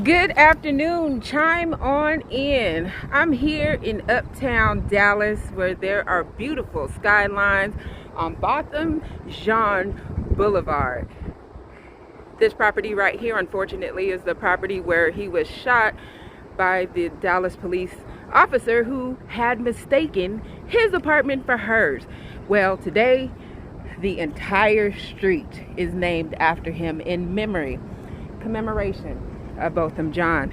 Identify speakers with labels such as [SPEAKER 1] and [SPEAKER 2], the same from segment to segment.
[SPEAKER 1] Good afternoon, chime on in. I'm here in uptown Dallas where there are beautiful skylines on Botham Jean Boulevard. This property right here, unfortunately, is the property where he was shot by the Dallas police officer who had mistaken his apartment for hers. Well, today the entire street is named after him in commemoration of Botham Jean.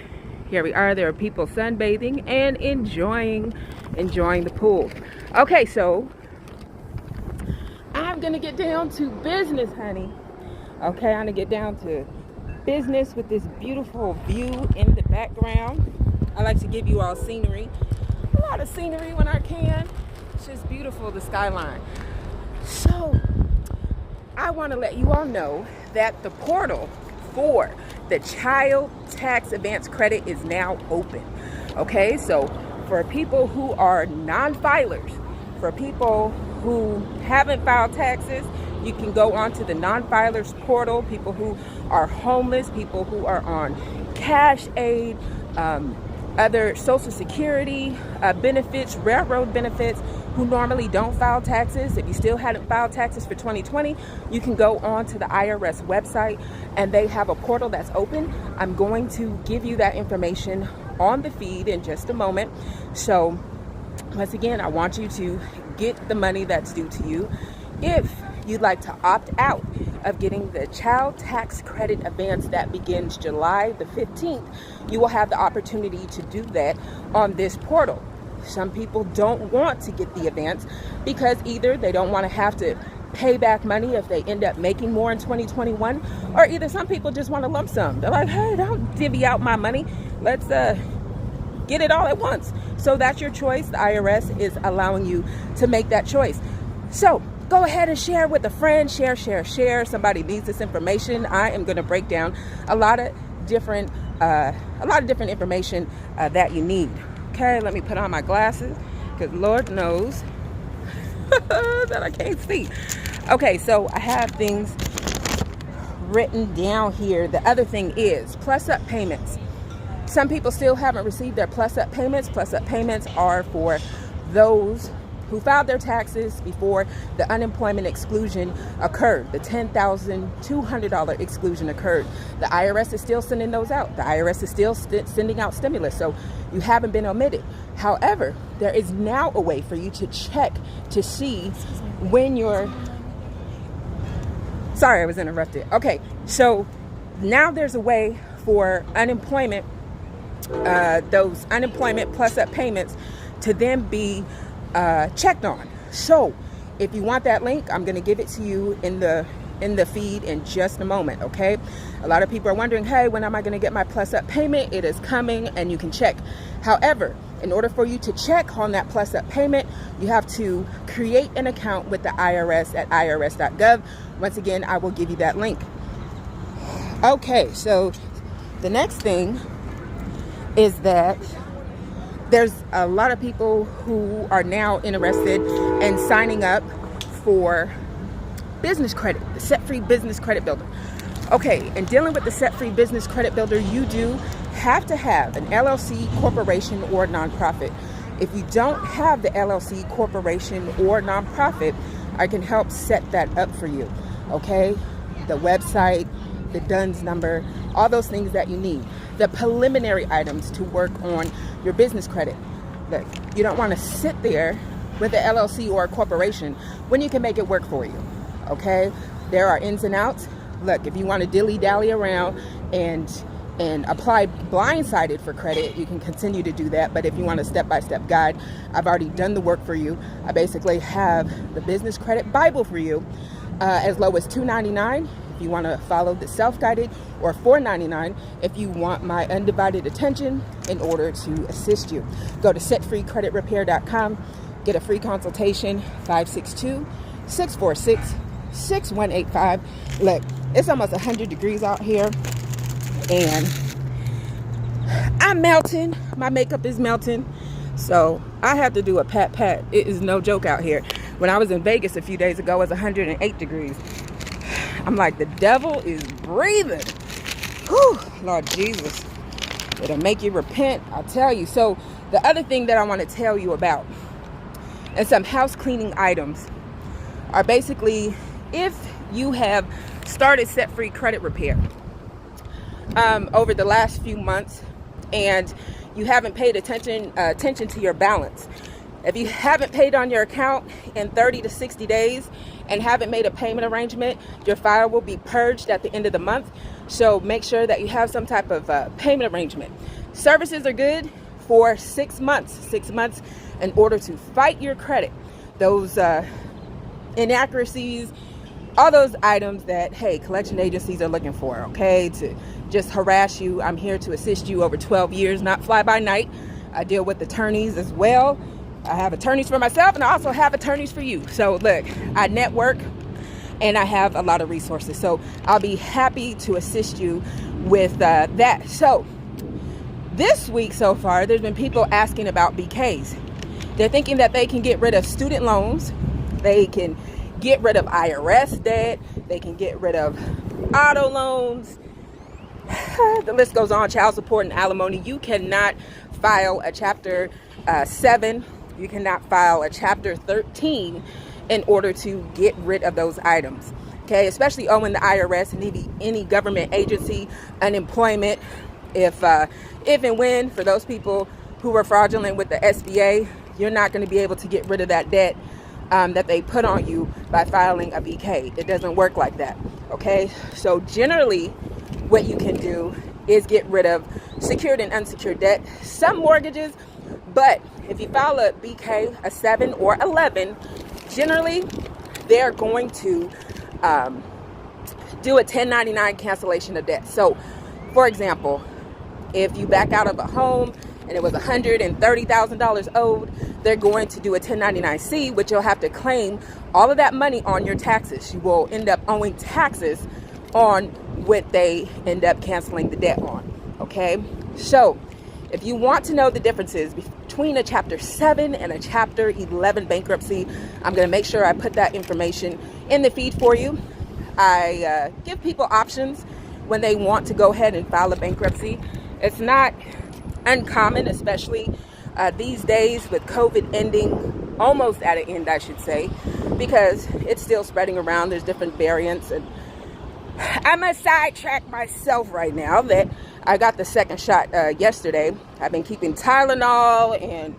[SPEAKER 1] Here we are. There are people sunbathing and enjoying the pool. Okay, so I'm gonna get down to business, honey. Okay, I'm gonna get down to business with this beautiful view in the background. I like to give you all scenery, a lot of scenery when I can. It's just beautiful, the skyline. So I want to let you all know that the portal for the child tax advance credit is now open. Okay, so for people who are non-filers, for people who haven't filed taxes, you can go onto the non-filers portal. People who are homeless, people who are on cash aid, other Social Security benefits, railroad benefits, who normally don't file taxes. If you still hadn't filed taxes for 2020, you can go on to the IRS website and they have a portal that's open. I'm going to give you that information on the feed in just a moment. So once again, I want you to get the money that's due to you. If you'd like to opt out of getting the child tax credit advance that begins July the 15th, you will have the opportunity to do that on this portal. Some people don't want to get the advance because either they don't want to have to pay back money if they end up making more in 2021, or either some people just want a lump sum. They're like, hey, don't divvy out my money. Let's get it all at once. So that's your choice. The IRS is allowing you to make that choice. So go ahead and share with a friend. Share. Somebody needs this information. I am going to break down a lot of different information that you need. Okay, let me put on my glasses because Lord knows that I can't see. Okay, so I have things written down here. The other thing is plus up payments. Some people still haven't received their plus up payments. Plus up payments are for those who filed their taxes before the unemployment exclusion occurred. The $10,200 exclusion occurred. The IRS is still sending those out. The IRS is still sending out stimulus, so you haven't been omitted. However, there is now a way for you to check to see when you're... Sorry, I was interrupted. Okay, so now there's a way for unemployment, those unemployment plus up payments to then be checked on. So if you want that link, I'm going to give it to you in the feed in just a moment. Okay, a lot of people are wondering, hey, when am I going to get my plus up payment? It is coming and you can check. However, in order for you to check on that plus up payment, you have to create an account with the IRS at irs.gov. Once again, I will give you that link. Okay, so the next thing is that there's a lot of people who are now interested in signing up for business credit, the Set Free Business Credit Builder. Okay, and dealing with the Set Free Business Credit Builder, you do have to have an LLC, corporation, or nonprofit. If you don't have the LLC, corporation, or nonprofit, I can help set that up for you. Okay, the website, the DUNS number, all those things that you need. The preliminary items to work on your business credit. Look, you don't want to sit there with an LLC or a corporation when you can make it work for you. Okay, there are ins and outs. Look, if you want to dilly-dally around and apply blindsided for credit, you can continue to do that. But if you want a step-by-step guide, I've already done the work for you. I basically have the business credit Bible for you, as low as $2.99 if you want to follow the self-guided, or $4.99 if you want my undivided attention in order to assist you. Go to setfreecreditrepair.com, get a free consultation, 562-646-6185. Look, it's almost 100 degrees out here and I'm melting. My makeup is melting, so I have to do a pat. It is no joke out here. When I was in Vegas a few days ago, it was 108 degrees. I'm like, the devil is breathing. Whew, Lord Jesus. It'll make you repent, I'll tell you. So the other thing that I want to tell you about, and some house cleaning items, are basically if you have started set-free credit repair over the last few months and you haven't paid attention to your balance. If you haven't paid on your account in 30 to 60 days and haven't made a payment arrangement, your file will be purged at the end of the month. So make sure that you have some type of payment arrangement. Services are good for 6 months. 6 months in order to fight your credit. Those inaccuracies, all those items that, hey, collection agencies are looking for, okay, to just harass you. I'm here to assist you over 12 years, not fly by night. I deal with attorneys as well. I have attorneys for myself, and I also have attorneys for you. So look, I network and I have a lot of resources. So I'll be happy to assist you with that. So this week so far, there's been people asking about BKs. They're thinking that they can get rid of student loans. They can get rid of IRS debt. They can get rid of auto loans. The list goes on, child support and alimony. You cannot file a Chapter 7. You cannot file a Chapter 13 in order to get rid of those items. Okay, especially owing the IRS and any government agency, unemployment. If and when, for those people who were fraudulent with the SBA, you're not going to be able to get rid of that debt that they put on you by filing a BK. It doesn't work like that. Okay, so generally what you can do is get rid of secured and unsecured debt, some mortgages, but if you file a BK, a 7 or 11, generally they're going to do a 1099 cancellation of debt. So for example, if you back out of a home and it was $130,000 owed, they're going to do a 1099-C, which you'll have to claim all of that money on your taxes. You will end up owing taxes on what they end up canceling the debt on. Okay, so if you want to know the differences between a Chapter 7 and a Chapter 11 bankruptcy, I'm going to make sure I put that information in the feed for you. I give people options when they want to go ahead and file a bankruptcy. It's not uncommon, especially these days with COVID ending, almost at an end, I should say, because it's still spreading around. There's different variants, and I must sidetrack myself right now that I got the second shot yesterday. I've been keeping Tylenol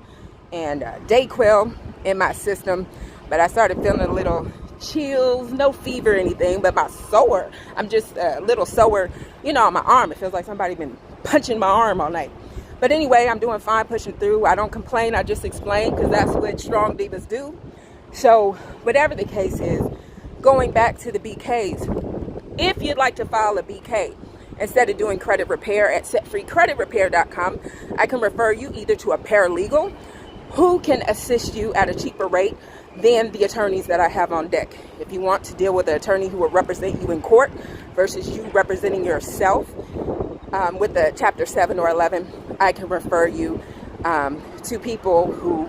[SPEAKER 1] and Dayquil in my system, but I started feeling a little chills, no fever or anything, but my sore. I'm just a little sore, on my arm. It feels like somebody been punching my arm all night. But anyway, I'm doing fine, pushing through. I don't complain. I just explain, because that's what strong divas do. So whatever the case is, going back to the BKs, if you'd like to file a BK, instead of doing credit repair at setfreecreditrepair.com, I can refer you either to a paralegal who can assist you at a cheaper rate than the attorneys that I have on deck. If you want to deal with an attorney who will represent you in court versus you representing yourself with the Chapter 7 or 11, I can refer you to people who,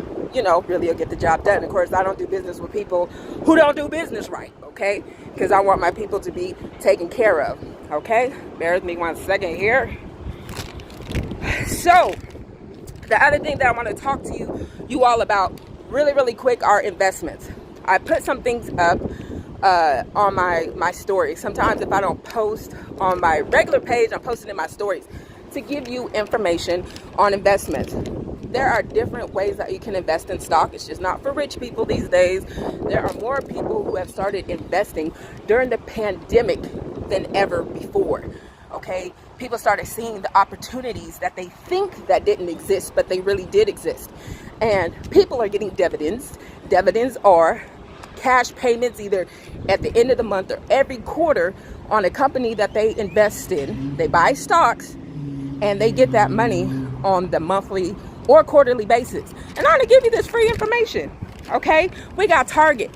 [SPEAKER 1] really will get the job done. Of course, I don't do business with people who don't do business right, okay? Because I want my people to be taken care of, okay? Bear with me one second here. So, the other thing that I want to talk to you all about really, really quick are investments. I put some things up on my stories. Sometimes if I don't post on my regular page, I'm posting in my stories to give you information on investments. There are different ways that you can invest in stock. It's just not for rich people these days. There are more people who have started investing during the pandemic than ever before. Okay, people started seeing the opportunities that they think that didn't exist, but they really did exist. And people are getting dividends. Dividends are cash payments either at the end of the month or every quarter on a company that they invest in. They buy stocks and they get that money on the monthly or quarterly basis. And I'm going to give you this free information. Okay, we got Target.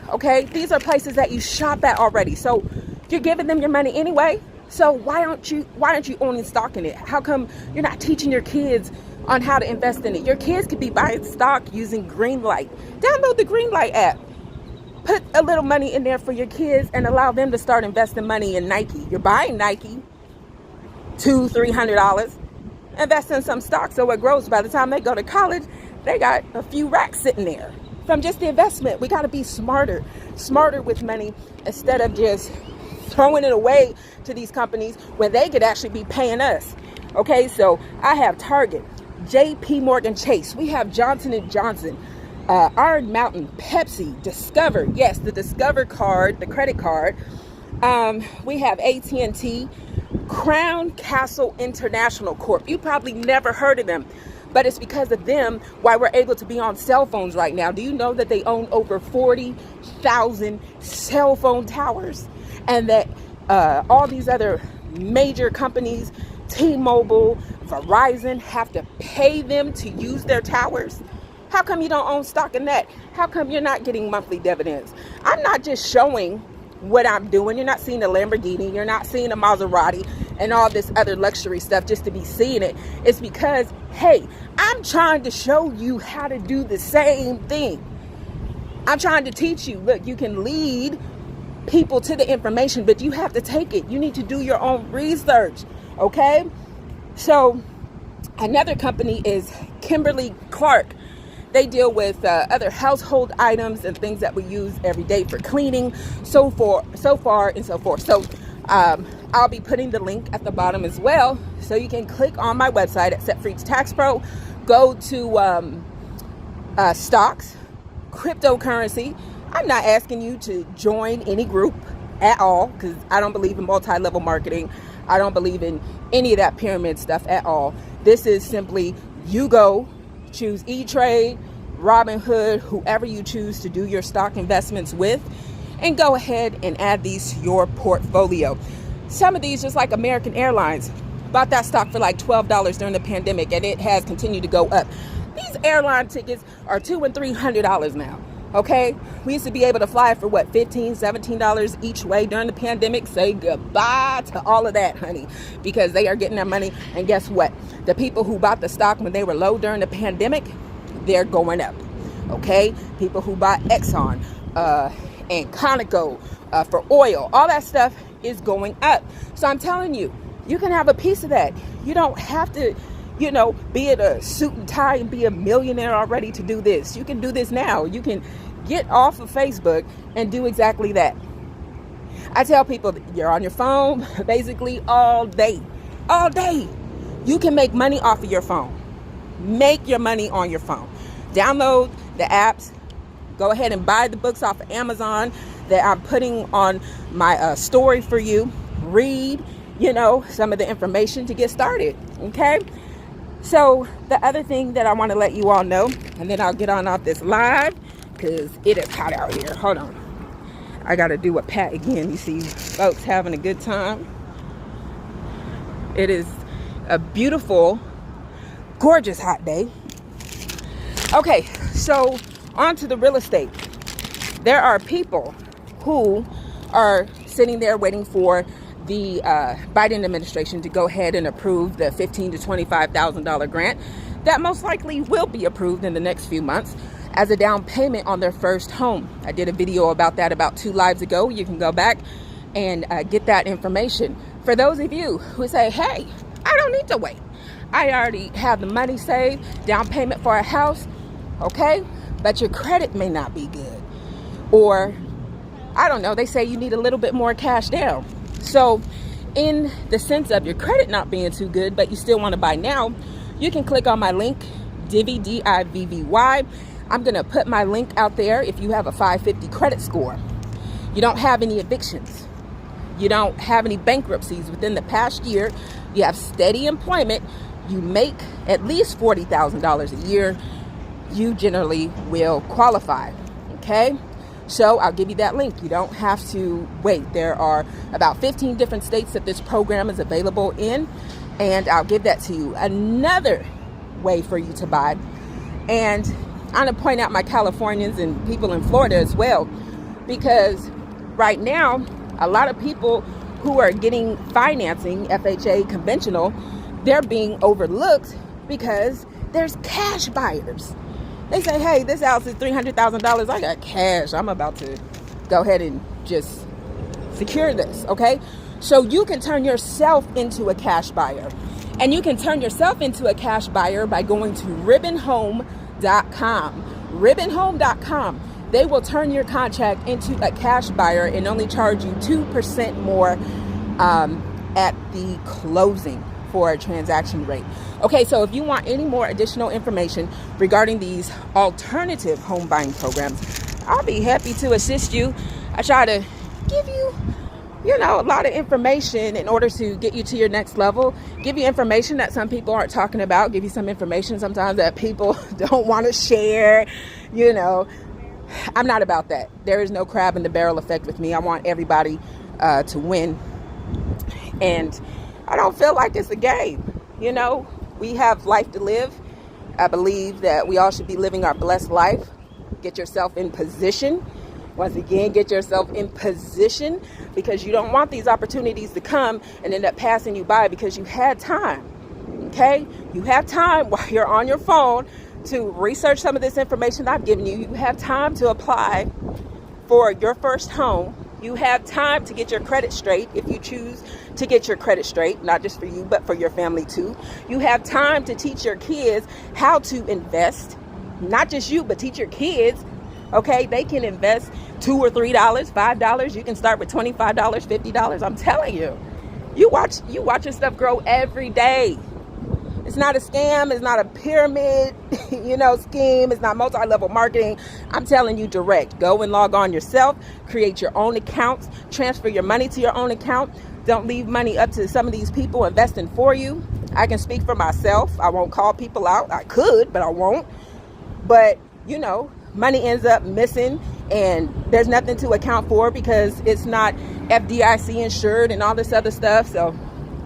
[SPEAKER 1] Okay, these are places that you shop at already. So you're giving them your money anyway. So why aren't you owning stock in it? How come you're not teaching your kids on how to invest in it? Your kids could be buying stock using Greenlight. Download the Greenlight app. Put a little money in there for your kids and allow them to start investing money in Nike. You're buying Nike, $200-$300. invest in some stock so it grows. By the time they go to college, they got a few racks sitting there from just the investment. We got to be smarter with money instead of just throwing it away to these companies when they could actually be paying us. Okay, so I have Target, JP Morgan Chase, we have Johnson & Johnson, Iron Mountain, Pepsi, Discover, yes, the Discover card, the credit card. We have AT&T, Crown Castle International Corp. You probably never heard of them, but it's because of them why we're able to be on cell phones right now. Do you know that they own over 40,000 cell phone towers? And that all these other major companies, T-Mobile, Verizon, have to pay them to use their towers? How come you don't own stock in that? How come you're not getting monthly dividends? I'm not just showing what I'm doing. You're not seeing a Lamborghini. You're not seeing a Maserati and all this other luxury stuff just to be seeing it. It's because, hey, I'm trying to show you how to do the same thing. I'm trying to teach you, look, you can lead people to the information, but you have to take it. You need to do your own research, okay? So another company is Kimberly-Clark. They deal with other household items and things that we use every day for cleaning, so far and so forth. So I'll be putting the link at the bottom as well, so you can click on my website at Set Free to Tax Pro, go to stocks, cryptocurrency. I'm not asking you to join any group at all, because I don't believe in multi-level marketing. I don't believe in any of that pyramid stuff at all. This is simply, you go choose E-Trade, Robinhood, whoever you choose to do your stock investments with, and go ahead and add these to your portfolio. Some of these, just like American Airlines, bought that stock for like $12 during the pandemic, and it has continued to go up. These airline tickets are $200 and $300 now. Okay, we used to be able to fly for what, $15, $17 each way during the pandemic. Say goodbye to all of that, honey, because they are getting their money. And guess what? The people who bought the stock when they were low during the pandemic, they're going up. Okay, people who bought Exxon and Conoco for oil, all that stuff is going up. So I'm telling you, you can have a piece of that. You don't have to, be in a suit and tie and be a millionaire already to do this. You can do this now. You can get off of Facebook and do exactly that. I tell people, you're on your phone basically all day. All day. You can make money off of your phone. Make your money on your phone. Download the apps. Go ahead and buy the books off of Amazon that I'm putting on my story for you. Read, some of the information to get started. Okay? So the other thing that I want to let you all know, and then I'll get on off this live because it is hot out here. Hold on. I got to do a pat again. You see folks having a good time. It is a beautiful, gorgeous hot day. Okay, so on to the real estate. There are people who are sitting there waiting for the Biden administration to go ahead and approve the $15,000 to $25,000 grant that most likely will be approved in the next few months as a down payment on their first home. I did a video about that about 2 lives ago. You can go back and get that information. For those of you who say, hey, I don't need to wait. I already have the money saved, down payment for a house, okay? But your credit may not be good. Or, I don't know, they say you need a little bit more cash down. So in the sense of your credit not being too good, but you still want to buy now, you can click on my link, Divvy, D-I-V-V-Y. I'm going to put my link out there. If you have a 550 credit score, you don't have any evictions, you don't have any bankruptcies within the past year, you have steady employment, you make at least $40,000 a year, you generally will qualify. Okay? So I'll give you that link. You don't have to wait. There are about 15 different states that this program is available in, and I'll give that to you. Another way for you to buy, and I'm going to point out my Californians and people in Florida as well, because right now, a lot of people who are getting financing, FHA conventional, they're being overlooked because there's cash buyers. They say, hey, this house is $300,000. I got cash. I'm about to go ahead and just secure this, okay? So you can turn yourself into a cash buyer. And you can turn yourself into a cash buyer by going to ribbonhome.com. Ribbonhome.com. They will turn your contract into a cash buyer and only charge you 2% more at the closing for a transaction rate. Okay, so if you want any more additional information regarding these alternative home buying programs, I'll be happy to assist you. I try to give you, a lot of information in order to get you to your next level, give you information that some people aren't talking about, give you some information sometimes that people don't want to share. I'm not about that. There is no crab in the barrel effect with me. I want everybody to win. And I don't feel like it's a game. We have life to live. I believe that we all should be living our blessed life. Get yourself in position. Once again, get yourself in position, because you don't want these opportunities to come and end up passing you by because you had time. Okay? You have time while you're on your phone to research some of this information I've given you. You have time to apply for your first home. You have time to get your credit straight if you choose to get your credit straight, not just for you, but for your family too. You have time to teach your kids how to invest, not just you, but teach your kids. Okay, they can invest $2 or $3, $5. You can start with $25, $50. I'm telling you, you watch your stuff grow every day. It's not a scam. It's not a pyramid, scheme. It's not multi-level marketing. I'm telling you direct. Go and log on yourself. Create your own accounts. Transfer your money to your own account. Don't leave money up to some of these people investing for you. I can speak for myself. I won't call people out. I could, but I won't. But, money ends up missing and there's nothing to account for because it's not FDIC insured and all this other stuff. So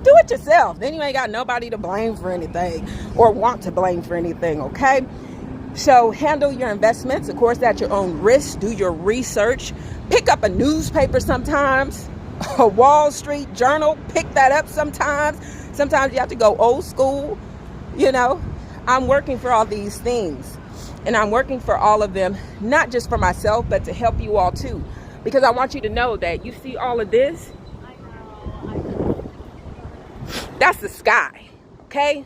[SPEAKER 1] do it yourself. Then you ain't got nobody to blame for anything or want to blame for anything, okay? So handle your investments, of course, at your own risk. Do your research. Pick up a newspaper sometimes, a Wall Street Journal. Pick that up sometimes. Sometimes you have to go old school. I'm working for all these things. And I'm working for all of them, not just for myself, but to help you all too. Because I want you to know that you see all of this. That's the sky, okay?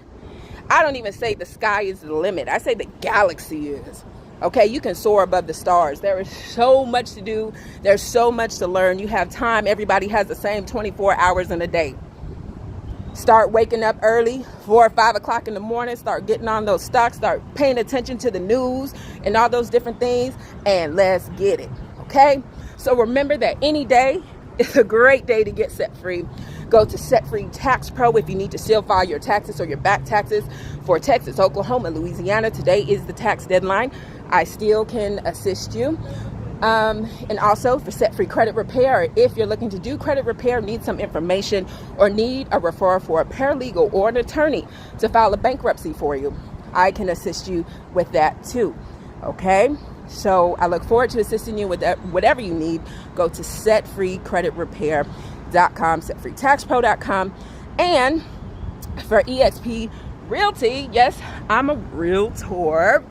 [SPEAKER 1] I don't even say the sky is the limit. I say the galaxy is, okay? You can soar above the stars. There is so much to do. There's so much to learn. You have time. Everybody has the same 24 hours in a day. Start waking up early, 4 or 5 o'clock in the morning. Start getting on those stocks. Start paying attention to the news and all those different things. And let's get it, okay? So remember that any day is a great day to get set free. Go to Set Free Tax Pro if you need to still file your taxes or your back taxes for Texas, Oklahoma, Louisiana. Today is the tax deadline. I still can assist you. And also for Set Free Credit Repair, if you're looking to do credit repair, need some information, or need a referral for a paralegal or an attorney to file a bankruptcy for you, I can assist you with that too. Okay? So I look forward to assisting you with that, whatever you need. Go to setfreecreditrepair.com, setfreetaxpro.com. And for EXP Realty, yes, I'm a realtor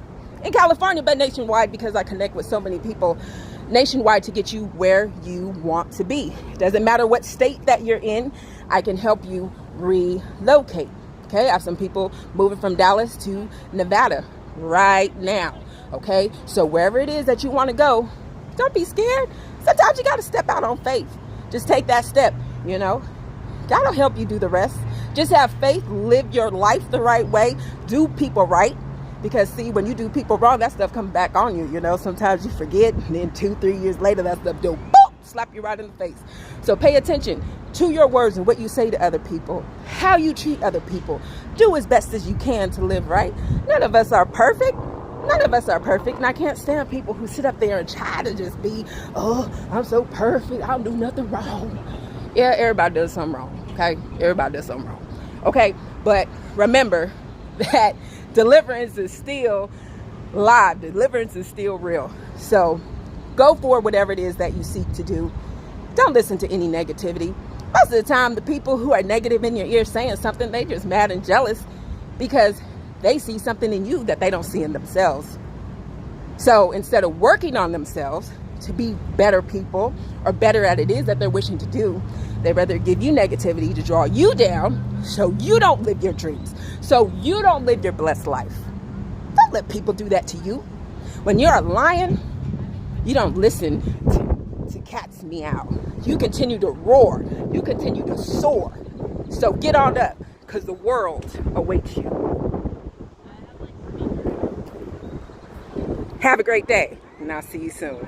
[SPEAKER 1] in California, but nationwide, because I connect with so many people nationwide to get you where you want to be. It doesn't matter what state that you're in, I can help you relocate. Okay, I have some people moving from Dallas to Nevada right now. Okay, so wherever it is that you want to go, don't be scared. Sometimes you got to step out on faith. Just take that step, God will help you do the rest. Just have faith, live your life the right way, do people right. Because see, when you do people wrong, that stuff comes back on you, Sometimes you forget, and then 2-3 years later, that stuff do boop, slap you right in the face. So pay attention to your words and what you say to other people, how you treat other people. Do as best as you can to live right. None of us are perfect. And I can't stand people who sit up there and try to just be, I'm so perfect, I don't do nothing wrong. Yeah, everybody does something wrong, okay? Everybody does something wrong. Okay, but remember that deliverance is still live. Deliverance is still real. So go for whatever it is that you seek to do. Don't listen to any negativity. Most of the time, the people who are negative in your ear saying something, they just mad and jealous because they see something in you that they don't see in themselves. So instead of working on themselves to be better people or better at it is that they're wishing to do, they rather give you negativity to draw you down So you don't live your dreams. So you don't live your blessed life. Don't let people do that to you. When you're a lion, you don't listen to cats meow. You continue to roar. You continue to soar. So get on up, because the world awaits you. Have a great day, and I'll see you soon.